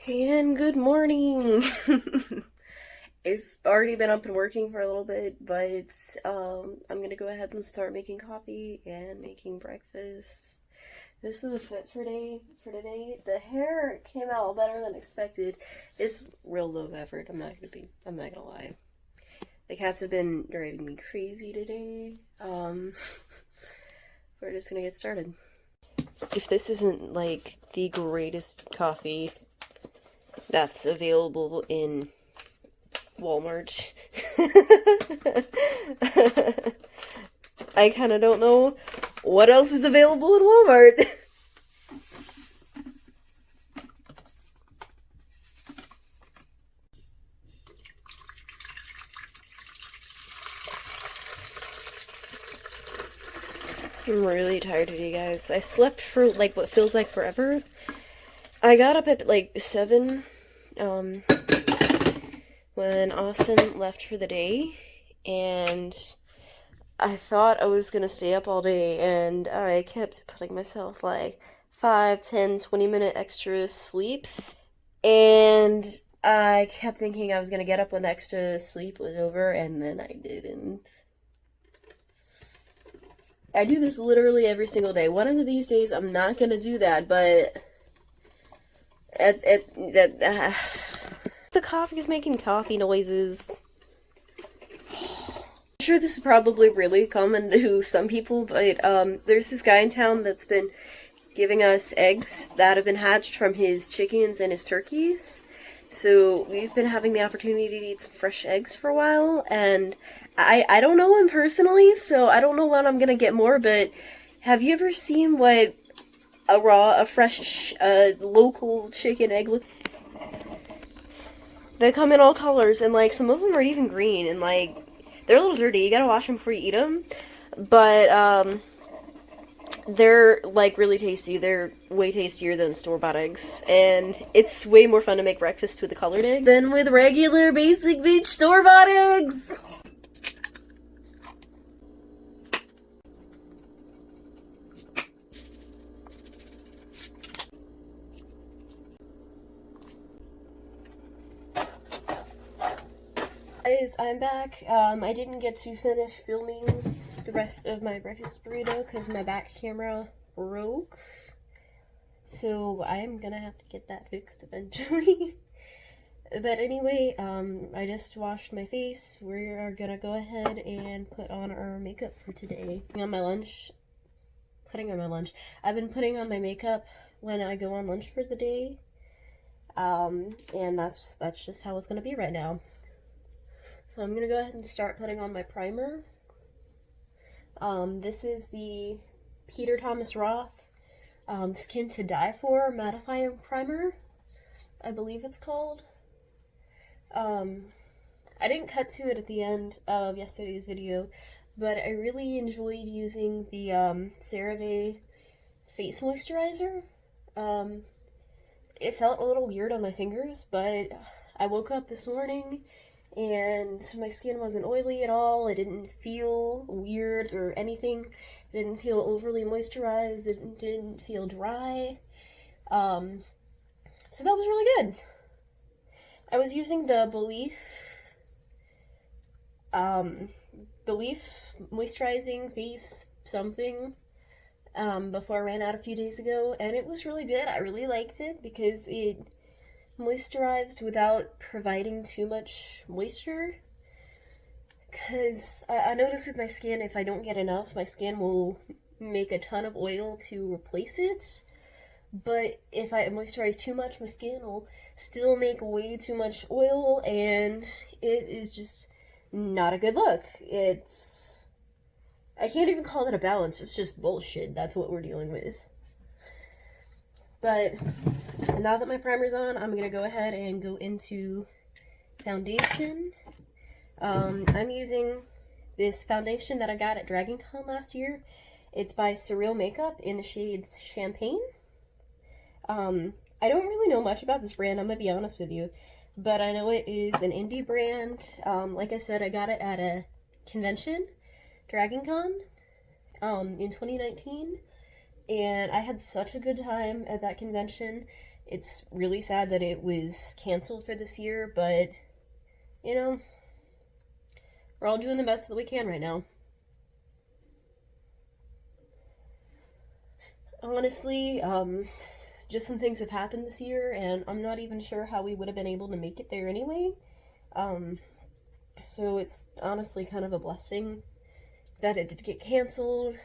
And good morning. I've already been up and working for a little bit, but I'm gonna go ahead and start making coffee and making breakfast. This is a fit for today. The hair came out better than expected. It's real low effort. I'm not gonna lie. The cats have been driving me crazy today. We're just gonna get started. If this isn't like the greatest coffee that's available in Walmart, I kind of don't know what else is available in Walmart. I'm really tired today, guys. I slept for like what feels like forever. I got up at like 7 when Austin left for the day, and I thought I was gonna stay up all day, and I kept putting myself like 5, 10, 20-minute extra sleeps, and I kept thinking I was gonna get up when the extra sleep was over, and then I didn't. I do this literally every single day. One of these days I'm not gonna do that, but the coffee is making coffee noises. I'm sure this is probably really common to some people, but there's this guy in town that's been giving us eggs that have been hatched from his chickens and his turkeys. So we've been having the opportunity to eat some fresh eggs for a while, and I don't know him personally, so I don't know when I'm gonna get more, but have you ever seen what a fresh, local chicken egg look? They come in all colors, and like some of them are even green, and like they're a little dirty. You gotta wash them before you eat them, but they're like really tasty. They're way tastier than store-bought eggs, and it's way more fun to make breakfast with a colored egg than with regular basic beach store-bought eggs. Guys, I'm back. I didn't get to finish filming the rest of my breakfast burrito because my back camera broke. So I'm gonna have to get that fixed eventually. But anyway, I just washed my face. We are gonna go ahead and put on our makeup for today. Putting on my lunch. I've been putting on my makeup when I go on lunch for the day. And that's just how it's gonna be right now. So I'm gonna go ahead and start putting on my primer. This is the Peter Thomas Roth Skin to Die For Mattifying Primer, I believe it's called. I didn't cut to it at the end of yesterday's video, but I really enjoyed using the CeraVe Face Moisturizer. It felt a little weird on my fingers, but I woke up this morning and my skin wasn't oily at all. It didn't feel weird or anything. It didn't feel overly moisturized. It didn't feel dry. So that was really good. I was using the Belif Moisturizing Face something before I ran out a few days ago, and it was really good. I really liked it because it moisturized without providing too much moisture, because I notice with my skin, if I don't get enough, my skin will make a ton of oil to replace it, but if I moisturize too much, my skin will still make way too much oil, and it is just not a good look. I can't even call it a balance, it's just bullshit. That's what we're dealing with. But now that my primer's on, I'm gonna go ahead and go into foundation. I'm using this foundation that I got at DragonCon last year. It's by Surreal Makeup in the shades Champagne. I don't really know much about this brand, I'm gonna be honest with you, but I know it is an indie brand. Like I said, I got it at a convention, DragonCon, in 2019. And I had such a good time at that convention. It's really sad that it was canceled for this year, but, you know, we're all doing the best that we can right now. Honestly, just some things have happened this year, and I'm not even sure how we would have been able to make it there anyway. So it's honestly kind of a blessing that it did get canceled,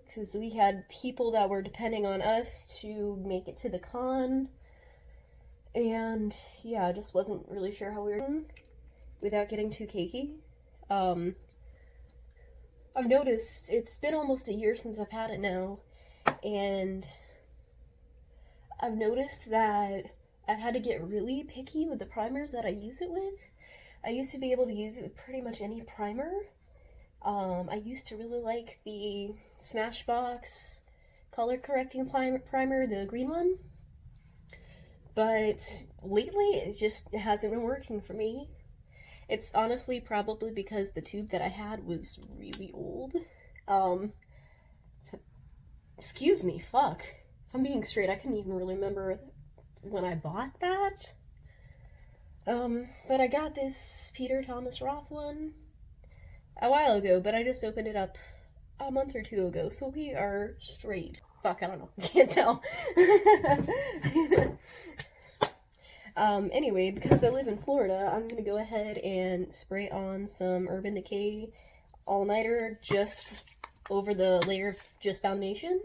because we had people that were depending on us to make it to the con, and yeah, I just wasn't really sure how we were doing without getting too cakey. I've noticed it's been almost a year since I've had it now, and I've noticed that I've had to get really picky with the primers that I use it with. I used to be able to use it with pretty much any primer. I used to really like the Smashbox color correcting primer, the green one. But lately, it just hasn't been working for me. It's honestly probably because the tube that I had was really old. Excuse me, fuck. If I'm being straight, I couldn't even really remember when I bought that. But I got this Peter Thomas Roth one a while ago, but I just opened it up a month or two ago, so we are straight. Fuck, I don't know. Can't tell. Anyway, because I live in Florida, I'm gonna go ahead and spray on some Urban Decay All-Nighter just over the layer of just foundation.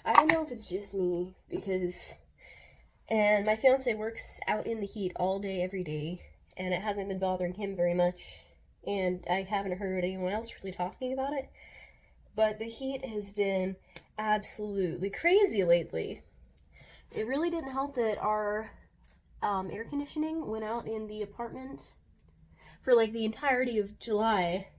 I don't know if it's just me, and my fiance works out in the heat all day, every day, and it hasn't been bothering him very much, and I haven't heard anyone else really talking about it, but the heat has been absolutely crazy lately. It really didn't help that our air conditioning went out in the apartment for like the entirety of July,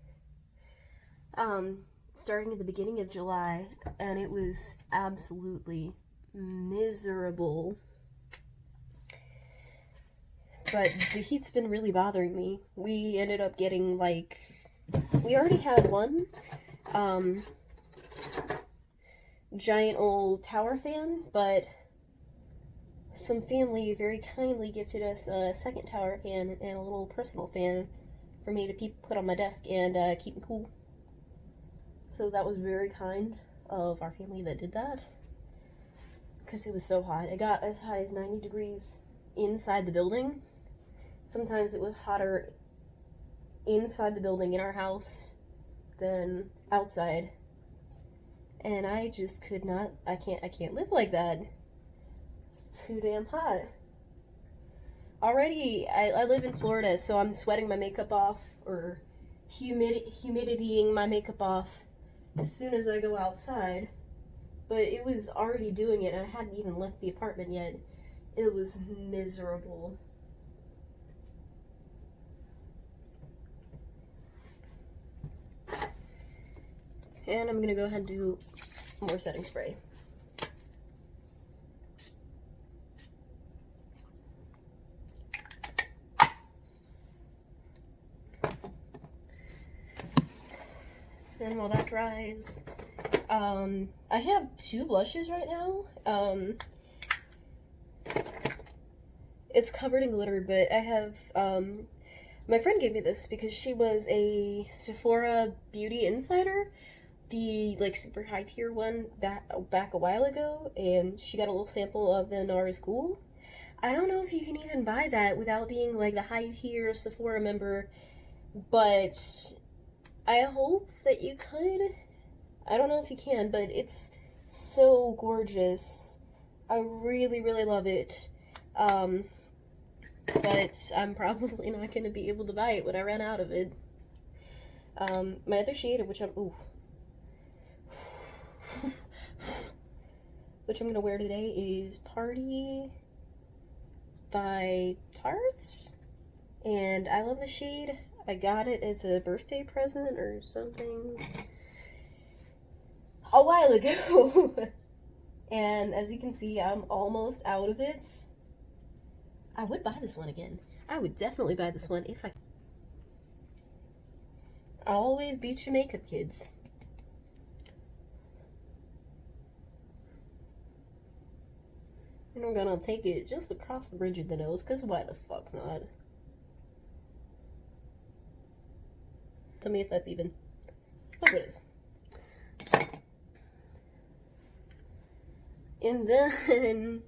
starting at the beginning of July, and it was absolutely miserable. But the heat's been really bothering me. We ended up getting, like, we already had one giant old tower fan, but some family very kindly gifted us a second tower fan and a little personal fan for me to put on my desk and keep me cool. So that was very kind of our family that did that, because it was so hot. It got as high as 90 degrees inside the building. Sometimes it was hotter inside the building in our house than outside. And I just could not, I can't live like that. It's too damn hot. Already, I live in Florida, so I'm sweating my makeup off, or humiditying my makeup off as soon as I go outside. But it was already doing it, and I hadn't even left the apartment yet. It was miserable. And I'm gonna go ahead and do more setting spray. And while that dries, I have two blushes right now. It's covered in glitter, but I have, my friend gave me this because she was a Sephora Beauty Insider, the, like, super high tier one back a while ago, and she got a little sample of the NARS Cool. I don't know if you can even buy that without being, like, the high tier Sephora member, but I hope that you could. I don't know if you can, but it's so gorgeous. I really, really love it. But I'm probably not going to be able to buy it when I run out of it. My other shade, which I'm going to wear today, is Party by Tarts. And I love the shade. I got it as a birthday present or something a while ago. And as you can see, I'm almost out of it. I would buy this one again. I would definitely buy this one if I... Always beat your makeup, kids. And I'm gonna take it just across the bridge of the nose, because why the fuck not? Tell me if that's even. Oh, it is. And then...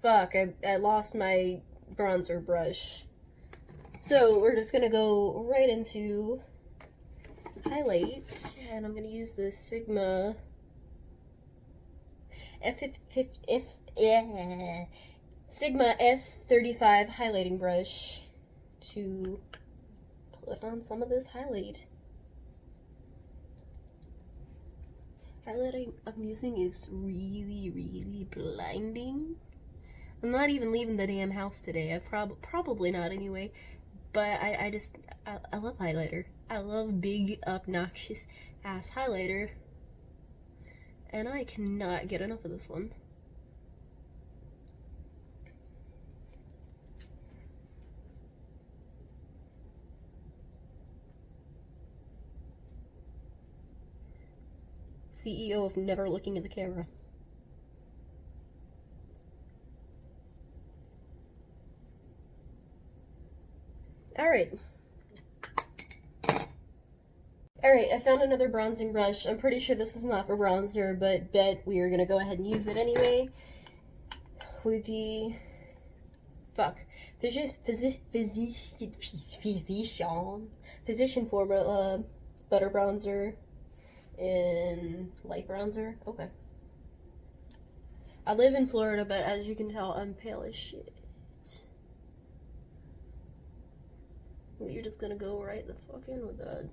Fuck, I lost my bronzer brush. So we're just gonna go right into highlights, and I'm gonna use the Sigma Sigma F35 highlighting brush to put on some of this highlight. Highlighting I'm using is really, really blinding. I'm not even leaving the damn house today. I probably not anyway. But I love highlighter. I love big, obnoxious ass highlighter. And I cannot get enough of this one. CEO of never looking at the camera. Alright. Alright, I found another bronzing brush. I'm pretty sure this is not for bronzer, but bet we are gonna go ahead and use it anyway. With the... Fuck. Physician Formula Butter Bronzer in light bronzer. Okay. I live in Florida, but as you can tell, I'm pale as shit. You're just gonna go right the fuck in with that.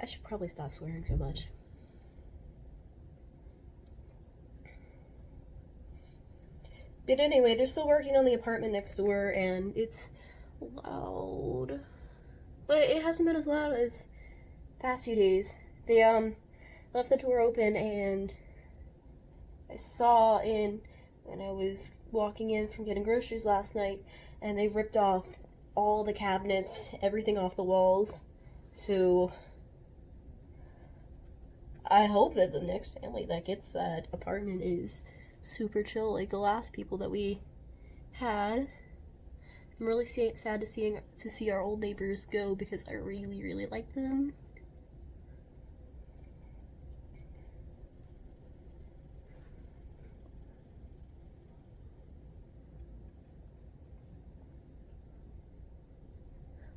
I should probably stop swearing so much. But anyway, they're still working on the apartment next door, and it's loud. But it hasn't been as loud as past few days. They left the door open, and I saw when I was walking in from getting groceries last night, and they ripped off all the cabinets, everything off the walls. So I hope that the next family that gets that apartment is super chill like the last people that we had. I'm really sad to see our old neighbors go, because I really, really like them.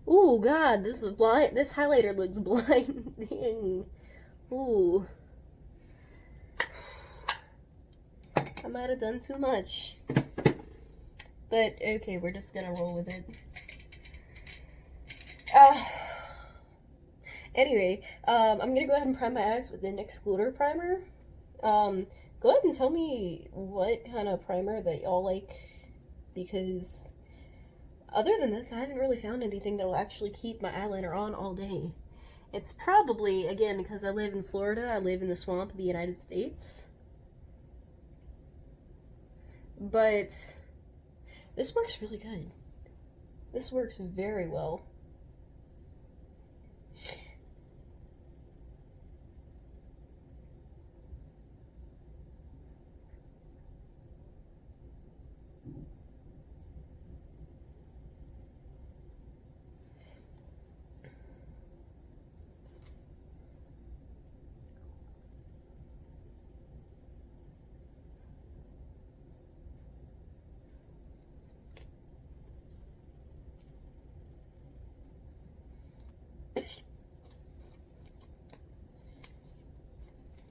Ooh, God, this highlighter looks blinding. Ooh. I might have done too much. But, okay, we're just gonna roll with it. Anyway, I'm gonna go ahead and prime my eyes with the NYX Glitter Primer. Go ahead and tell me what kind of primer that y'all like, because other than this, I haven't really found anything that will actually keep my eyeliner on all day. It's probably, again, because I live in Florida, I live in the swamp of the United States. But this works really good. This works very well.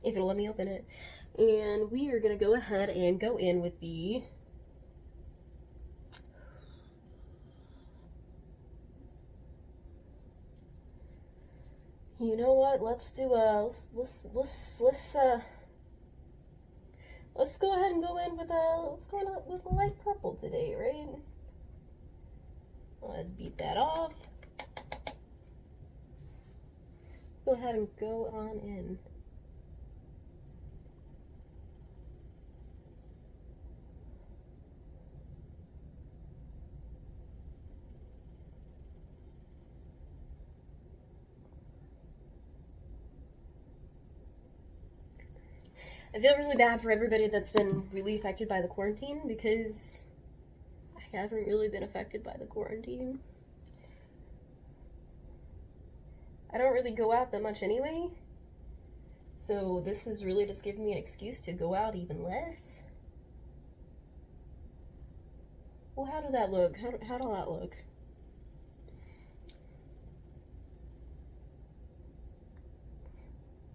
If it'll let me open it. And we are gonna go ahead and go in with the you know what? Let's do let's go ahead and go in with let's go in with a light purple today, right? Let's beat that off. Let's go ahead and go on in. I feel really bad for everybody that's been really affected by the quarantine, because I haven't really been affected by the quarantine. I don't really go out that much anyway, so this is really just giving me an excuse to go out even less. Well, how did that look? How did that look?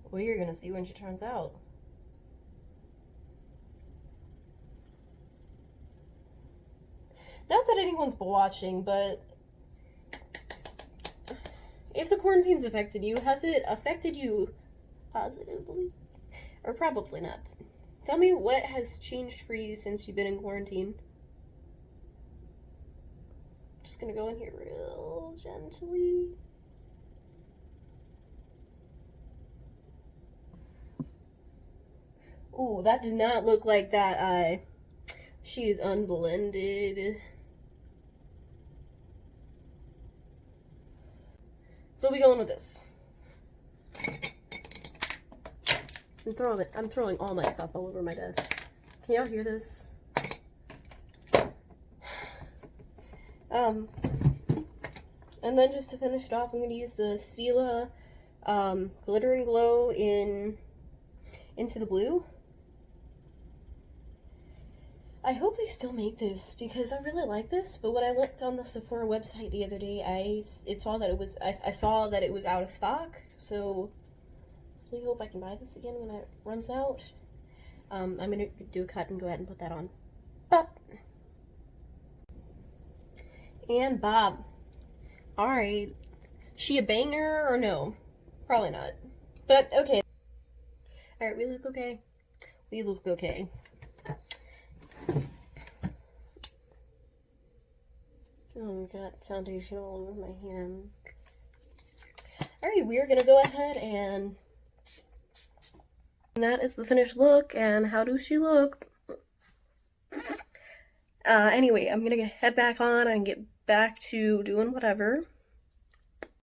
Well, you're gonna see when she turns out. Not that anyone's watching, but if the quarantine's affected you, has it affected you positively? Or probably not. Tell me what has changed for you since you've been in quarantine. Just gonna go in here real gently. Ooh, that did not look like that eye. She is unblended. So we going with this. I'm throwing all my stuff all over my desk. Can y'all hear this? And then just to finish it off, I'm gonna use the Stila Glitter and Glow in Into the Blue. I hope they still make this, because I really like this, but when I looked on the Sephora website the other day, I saw that it was out of stock, so I really hope I can buy this again when it runs out. I'm gonna do a cut and go ahead and put that on. Bop! And Bob. Alright. She a banger or no? Probably not. But, okay. Alright, we look okay. We look okay. Oh, I got foundation all over my hand. Alright, we're gonna go ahead and that is the finished look, and how does she look? Anyway, I'm gonna head back on and get back to doing whatever.